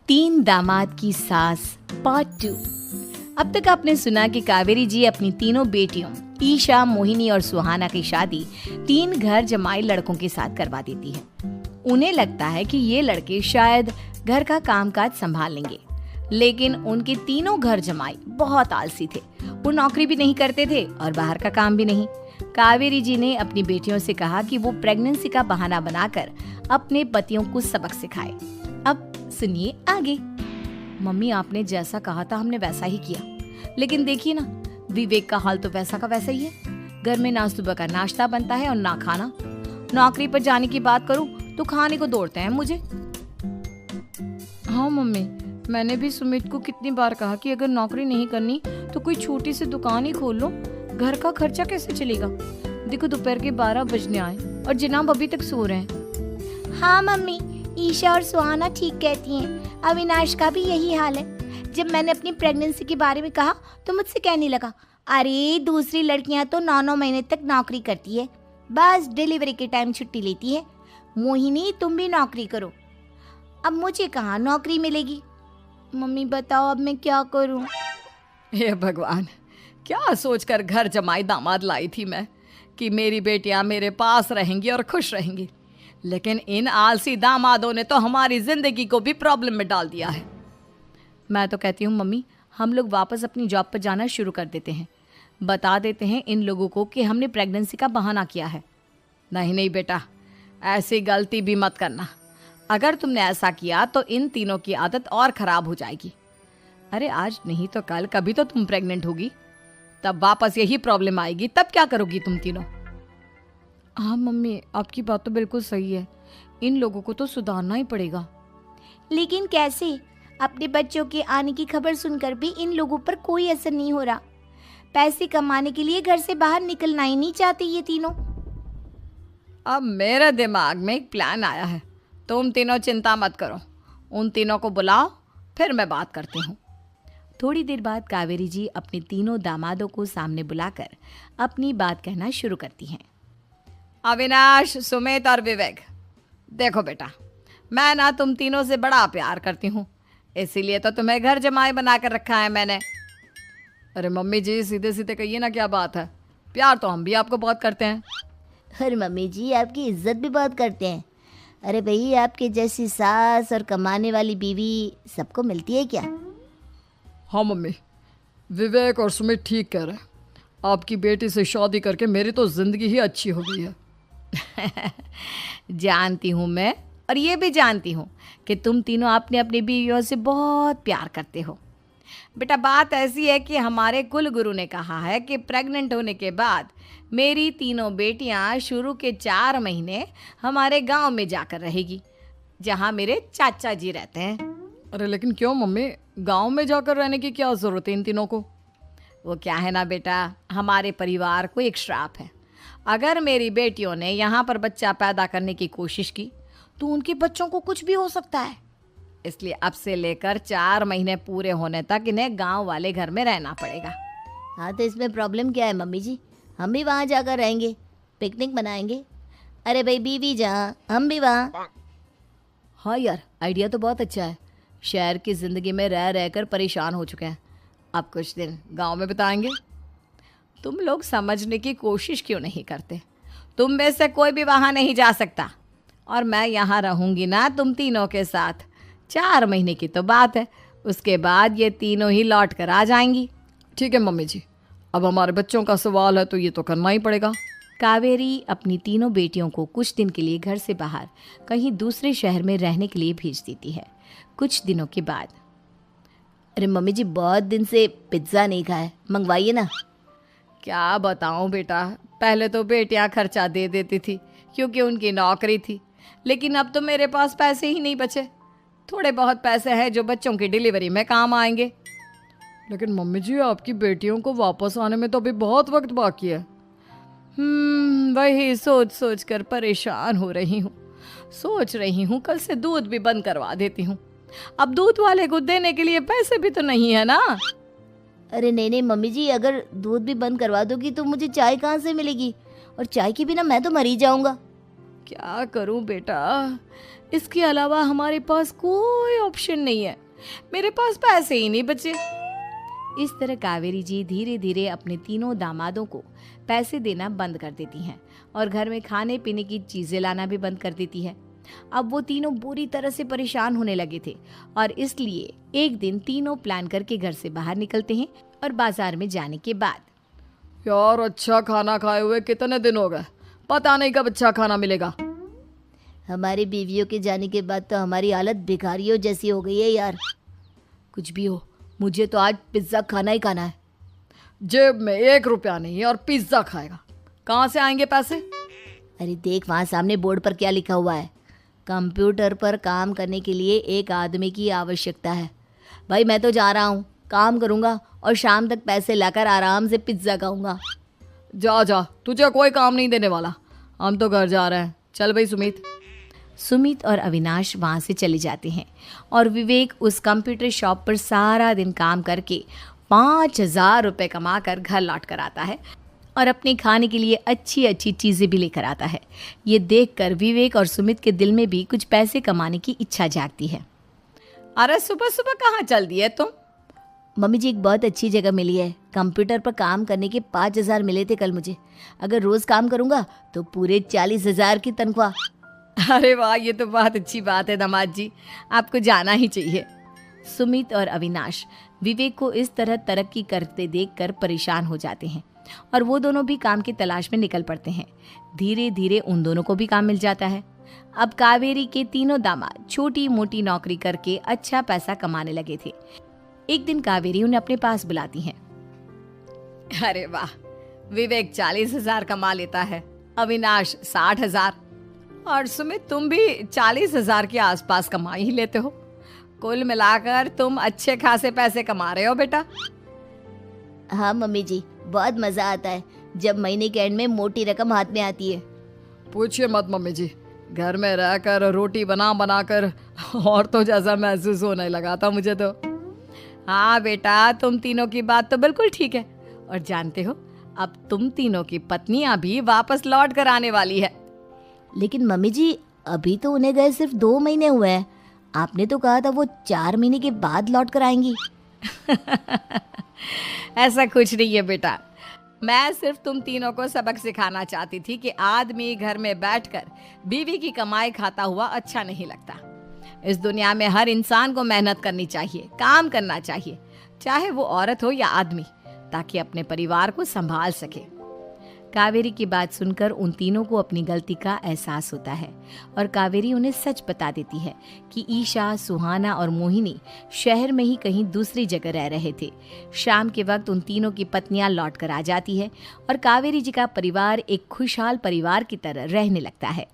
तीन दामाद की सास पार्ट 2। अब तक आपने सुना कि कावेरी जी अपनी तीनों बेटियों ईशा, मोहिनी और सुहाना की शादी तीन घर जमाई लड़कों के साथ करवा देती है। उन्हें लगता है कि ये लड़के शायद घर का कामकाज संभाल लेंगे, लेकिन उनके तीनों घर जमाई बहुत आलसी थे। वो नौकरी भी नहीं करते थे और बाहर का काम भी नहीं। कावेरी जी ने अपनी बेटियों से कहा कि वो प्रेगनेंसी का बहाना बनाकर अपने पतियों को सबक सिखाए। अब सुनिए आगे। मम्मी, आपने जैसा कहा था हमने वैसा ही किया, लेकिन देखिए ना, विवेक का हाल तो वैसा का वैसा ही है। घर में ना सुबह का नाश्ता बनता है और ना खाना। नौकरी पर जाने की बात करूं तो खाने को दौड़ते हैं मुझे। हाँ मम्मी, मैंने भी सुमित को कितनी बार कहा कि अगर नौकरी नहीं करनी तो कोई छोटी सी दुकान ही खोल लो, घर का खर्चा कैसे चलेगा। देखो दोपहर के 12 बजने आए और जनाब अभी तक सो रहे हैं। हाँ मम्मी, ईशा और सुहाना ठीक कहती हैं। अविनाश का भी यही हाल है। जब मैंने अपनी प्रेगनेंसी के बारे में कहा तो मुझसे कहने लगा, अरे दूसरी लड़कियां तो 9-9 महीने तक नौकरी करती है, बस डिलीवरी के टाइम छुट्टी लेती है। मोहिनी, तुम भी नौकरी करो। अब मुझे कहाँ नौकरी मिलेगी। मम्मी बताओ अब मैं क्या करूँ। हे भगवान, क्या सोचकर घर जमाई दामाद लाई थी मैं कि मेरी बेटियां मेरे पास रहेंगी और खुश रहेंगी, लेकिन इन आलसी दामादों ने तो हमारी जिंदगी को भी प्रॉब्लम में डाल दिया है। मैं तो कहती हूँ मम्मी, हम लोग वापस अपनी जॉब पर जाना शुरू कर देते हैं। बता देते हैं इन लोगों को कि हमने प्रेगनेंसी का बहाना किया है। नहीं नहीं बेटा, ऐसी गलती भी मत करना। अगर तुमने ऐसा किया तो इन तीनों की आदत और ख़राब हो जाएगी। अरे आज नहीं तो कल कभी तो तुम प्रेग्नेंट होगी, तब वापस यही प्रॉब्लम आएगी। तब क्या करोगी तुम तीनों। हाँ मम्मी, आपकी बात तो बिल्कुल सही है। इन लोगों को तो सुधारना ही पड़ेगा। लेकिन कैसे? अपने बच्चों के आने की खबर सुनकर भी इन लोगों पर कोई असर नहीं हो रहा। पैसे कमाने के लिए घर से बाहर निकलना ही नहीं चाहते ये तीनों। अब मेरे दिमाग में एक प्लान आया है। तुम तीनों चिंता मत करो, उन तीनों को बुलाओ, फिर मैं बात करती हूँ। थोड़ी देर बाद कावेरी जी अपने तीनों दामादों को सामने बुलाकर अपनी बात कहना शुरू करती हैं। अविनाश, सुमित और विवेक, देखो बेटा, मैं ना तुम तीनों से बड़ा प्यार करती हूँ, इसीलिए तो तुम्हें घर जमाई बना कर रखा है मैंने। अरे मम्मी जी, सीधे सीधे कहिए ना, क्या बात है। प्यार तो हम भी आपको बहुत करते हैं। अरे मम्मी जी, आपकी इज्जत भी बहुत करते हैं। अरे भाई, आपके जैसी सास और कमाने वाली बीवी सबको मिलती है क्या? हाँ मम्मी, विवेक और सुमित ठीक कह रहे हैं। आपकी बेटी से शादी करके मेरी तो ज़िंदगी ही अच्छी हो गई है। जानती हूँ मैं, और ये भी जानती हूँ कि तुम तीनों अपने अपनी बीवियों से बहुत प्यार करते हो। बेटा, बात ऐसी है कि हमारे कुल गुरु ने कहा है कि प्रेग्नेंट होने के बाद मेरी तीनों बेटियाँ शुरू के 4 महीने हमारे गांव में जाकर रहेगी, जहाँ मेरे चाचा जी रहते हैं। अरे लेकिन क्यों मम्मी, गांव में जाकर रहने की क्या ज़रूरत है इन तीनों को। वो क्या है ना बेटा, हमारे परिवार को एक श्राप है। अगर मेरी बेटियों ने यहाँ पर बच्चा पैदा करने की कोशिश की तो उनके बच्चों को कुछ भी हो सकता है। इसलिए अब से लेकर 4 महीने पूरे होने तक इन्हें गांव वाले घर में रहना पड़ेगा। हाँ तो इसमें प्रॉब्लम क्या है मम्मी जी? हम भी वहाँ जाकर रहेंगे, पिकनिक मनाएंगे। अरे भाई, बीवी जहाँ हम भी वहाँ। हाँ यार, आइडिया तो बहुत अच्छा है। शहर की ज़िंदगी में रह रहकर परेशान हो चुके हैं, अब कुछ दिन गांव में बिताएंगे। तुम लोग समझने की कोशिश क्यों नहीं करते। तुम में से कोई भी वहाँ नहीं जा सकता, और मैं यहाँ रहूँगी ना तुम तीनों के साथ। 4 महीने की तो बात है, उसके बाद ये तीनों ही लौट कर आ जाएंगी। ठीक है मम्मी जी, अब हमारे बच्चों का सवाल है तो ये तो करना ही पड़ेगा। कावेरी अपनी तीनों बेटियों को कुछ दिन के लिए घर से बाहर कहीं दूसरे शहर में रहने के लिए भेज देती है। कुछ दिनों के बाद, अरे मम्मी जी, बहुत दिन से पिज्ज़ा नहीं खाया, मंगवाइए ना। क्या बताऊं बेटा, पहले तो बेटियां खर्चा दे देती थी क्योंकि उनकी नौकरी थी, लेकिन अब तो मेरे पास पैसे ही नहीं बचे। थोड़े बहुत पैसे हैं जो बच्चों की डिलीवरी में काम आएंगे। लेकिन मम्मी जी, आपकी बेटियों को वापस आने में तो अभी बहुत वक्त बाकी है। वही सोच सोच कर परेशान हो रही हूँ। सोच रही हूँ कल से दूध भी बंद करवा देती हूँ। अब दूध वाले को देने के लिए पैसे भी तो नहीं है ना। अरे नहीं नहीं मम्मी जी, अगर दूध भी बंद करवा दोगी तो मुझे चाय कहाँ से मिलेगी? और चाय के बिना मैं तो मर ही जाऊंगा। क्या करूं बेटा, इसके अलावा हमारे पास कोई ऑप्शन नहीं है, मेरे पास पैसे ही नहीं बचे। इस तरह कावेरी जी धीरे धीरे अपने तीनों दामादों को पैसे देना बंद कर देती हैं और घर में खाने पीने की चीजें लाना भी बंद कर देती है। अब वो तीनों बुरी तरह से परेशान होने लगे थे और इसलिए एक दिन तीनों प्लान करके घर से बाहर निकलते हैं और बाजार में जाने के बाद, यार अच्छा खाना खाए हुए कितने दिन हो गए, पता नहीं कब अच्छा खाना मिलेगा। हमारी बीवियों के जाने के बाद तो हमारी हालत भिखारियों जैसी हो गई है यार। कुछ भी हो, मुझे तो आज पिज्ज़ा खाना ही खाना है। जेब में 1 रुपया नहीं है और पिज्जा खाएगा, कहाँ से आएंगे पैसे? अरे देख वहाँ सामने बोर्ड पर क्या लिखा हुआ है, कंप्यूटर पर काम करने के लिए एक आदमी की आवश्यकता है। भाई मैं तो जा रहा हूँ, काम करूँगा और शाम तक पैसे लाकर आराम से पिज्ज़ा खाऊंगा। जा जा, तुझे कोई काम नहीं देने वाला, हम तो घर जा रहे हैं। चल भाई सुमित। सुमित और अविनाश वहाँ से चले जाते हैं और विवेक उस कंप्यूटर शॉप पर सारा दिन काम करके 5,000 रुपये कमा कर घर लौट कर आता है और अपने खाने के लिए अच्छी अच्छी चीज़ें भी लेकर आता है। ये देखकर विवेक और सुमित के दिल में भी कुछ पैसे कमाने की इच्छा जागती है। अरे सुबह सुबह कहाँ चल दिए तुम? मम्मी जी एक बहुत अच्छी जगह मिली है, कंप्यूटर पर काम करने के 5,000 मिले थे कल मुझे। अगर रोज़ काम करूँगा तो पूरे 40,000 की तनख्वाह। अरे वाह, ये तो बहुत अच्छी बात है दामाद जी, आपको जाना ही चाहिए। सुमित और अविनाश विवेक को इस तरह तरक्की करते देखकर परेशान हो जाते हैं और वो दोनों भी काम की तलाश में निकल पड़ते हैं। धीरे धीरे उन दोनों को भी काम मिल जाता है। अब कावेरी के तीनों दामाद छोटी मोटी नौकरी करके अच्छा पैसा कमाने लगे थे। एक दिन कावेरी उन्हें अपने पास बुलाती हैं। अरे वाह, विवेक 40,000 कमा लेता है, अविनाश 60,000 और सुमित तुम भी 40,000 के आसपास कमा ही लेते हो। कुल मिलाकर तुम अच्छे खासे पैसे कमा रहे हो बेटा। हाँ मम्मी जी, बहुत मज़ा आता है जब महीने के एंड में मोटी रकम हाथ में आती है। पूछिए मत मम्मी जी, घर में रहकर रोटी बना बना कर और तो जैसा महसूस होने लगा था मुझे तो। हाँ बेटा, तुम तीनों की बात तो बिल्कुल ठीक है और जानते हो अब तुम तीनों की पत्नियां भी वापस लौट कर आने वाली है। लेकिन मम्मी जी अभी तो उन्हें गए सिर्फ 2 महीने हुए हैं, आपने तो कहा था वो 4 महीने के बाद लौट कर आएंगी। ऐसा कुछ नहीं है बेटा, मैं सिर्फ तुम तीनों को सबक सिखाना चाहती थी कि आदमी घर में बैठकर बीवी की कमाई खाता हुआ अच्छा नहीं लगता। इस दुनिया में हर इंसान को मेहनत करनी चाहिए, काम करना चाहिए, चाहे वो औरत हो या आदमी, ताकि अपने परिवार को संभाल सके। कावेरी की बात सुनकर उन तीनों को अपनी गलती का एहसास होता है और कावेरी उन्हें सच बता देती है कि ईशा, सुहाना और मोहिनी शहर में ही कहीं दूसरी जगह रह रहे थे। शाम के वक्त उन तीनों की पत्नियां लौट कर आ जाती है और कावेरी जी का परिवार एक खुशहाल परिवार की तरह रहने लगता है।